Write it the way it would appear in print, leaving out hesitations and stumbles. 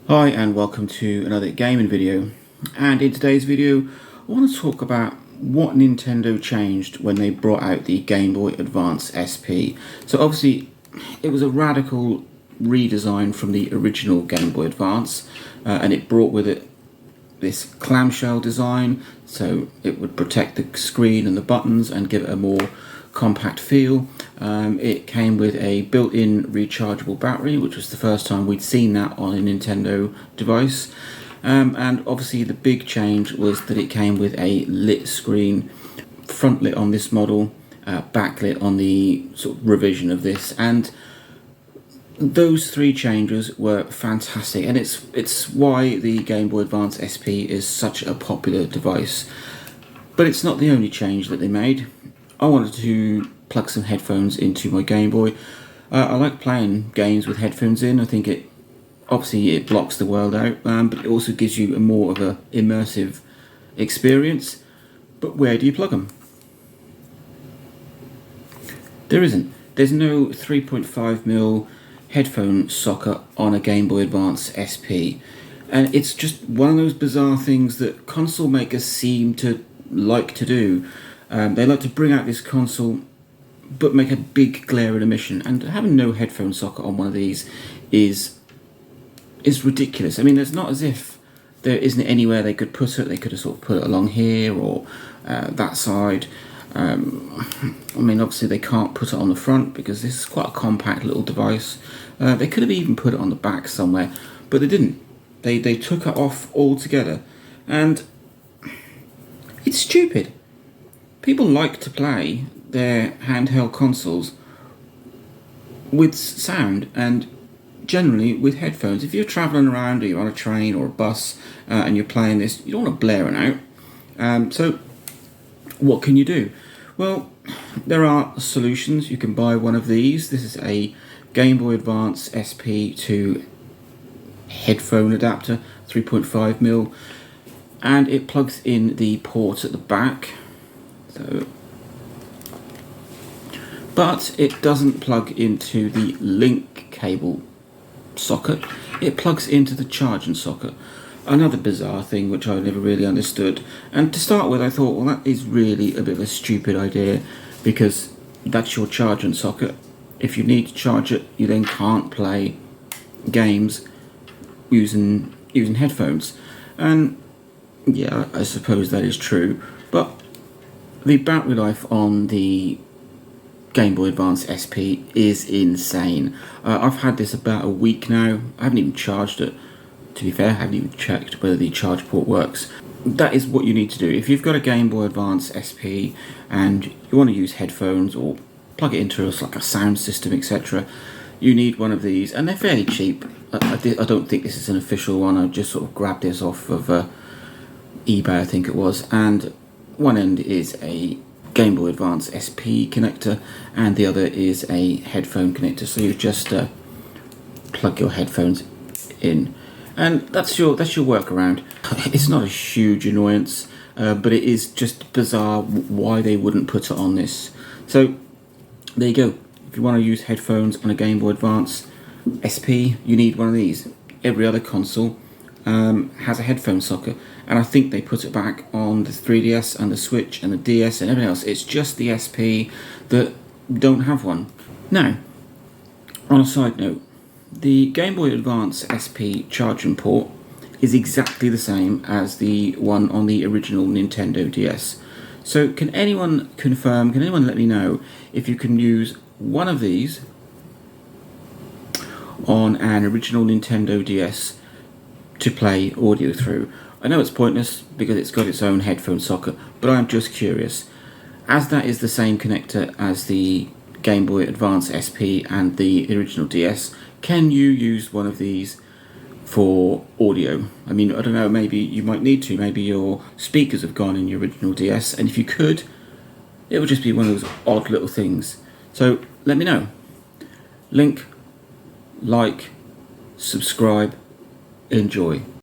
Hi and welcome to another gaming video, and in today's video I want to talk about what Nintendo changed when they brought out the Game Boy Advance SP. So obviously it was a radical redesign from the original Game Boy Advance, and it brought with it this clamshell design, so it would protect the screen and the buttons and give it a more compact feel. It came with a built-in rechargeable battery, which was the first time we'd seen that on a Nintendo device. And obviously the big change was that it came with a lit screen, front lit on this model, backlit on the sort of revision of this, and those three changes were fantastic, and it's why the Game Boy Advance SP is such a popular device. But it's not the only change that they made. I wanted to plug some headphones into my Game Boy. I like playing games with headphones in. I think it blocks the world out, but it also gives you a more of a immersive experience. But where do you plug them? There isn't. There's no 3.5mm headphone socket on a Game Boy Advance SP, and it's just one of those bizarre things that console makers seem to like to do. They like to bring out this console but make a big glaring omission, and having no headphone socket on one of these is ridiculous. I mean, it's not as if there isn't anywhere they could put it. They could have sort of put it along here or that side. I mean, obviously they can't put it on the front because this is quite a compact little device. They could have even put it on the back somewhere, but they didn't. They took it off altogether, and it's stupid. People like to play their handheld consoles with sound and generally with headphones. If you're travelling around or you're on a train or a bus and you're playing this, you don't want to blare it out. So what can you do? Well, there are solutions. You can buy one of these. This is a Game Boy Advance SP to headphone adapter, 3.5mm, and it plugs in the port at the back. So, but it doesn't plug into the link cable socket. It plugs into the charging socket. Another bizarre thing which I never really understood. And to start with, I thought, well, that is really a bit of a stupid idea, because that's your charging socket. If you need to charge it, you then can't play games using headphones. And yeah, I suppose that is true. But the battery life on the Game Boy Advance SP is insane. I've had this about a week now. I haven't even charged it. To be fair, I haven't even checked whether the charge port works. That is what you need to do. If you've got a Game Boy Advance SP and you want to use headphones or plug it into like a sound system, etc., you need one of these, and they're fairly cheap. I don't think this is an official one. I just sort of grabbed this off of eBay, I think it was, and one end is a Game Boy Advance SP connector and the other is a headphone connector. So you just plug your headphones in, and that's your workaround. It's not a huge annoyance, but it is just bizarre why they wouldn't put it on this. So there you go. If you want to use headphones on a Game Boy Advance SP, you need one of these. Every other console has a headphone socket, and I think they put it back on the 3DS and the Switch and the DS and everything else. It's just the SP that don't have one. Now, on a side note, the Game Boy Advance SP charging port is exactly the same as the one on the original Nintendo DS. So can anyone confirm, can anyone let me know if you can use one of these on an original Nintendo DS to play audio through? I know it's pointless because it's got its own headphone socket, but I'm just curious. As that is the same connector as the Game Boy Advance SP and the original DS, can you use one of these for audio? I mean, I don't know, maybe you might need to. Maybe your speakers have gone in your original DS, and if you could, it would just be one of those odd little things. So let me know. Link, like, subscribe, enjoy.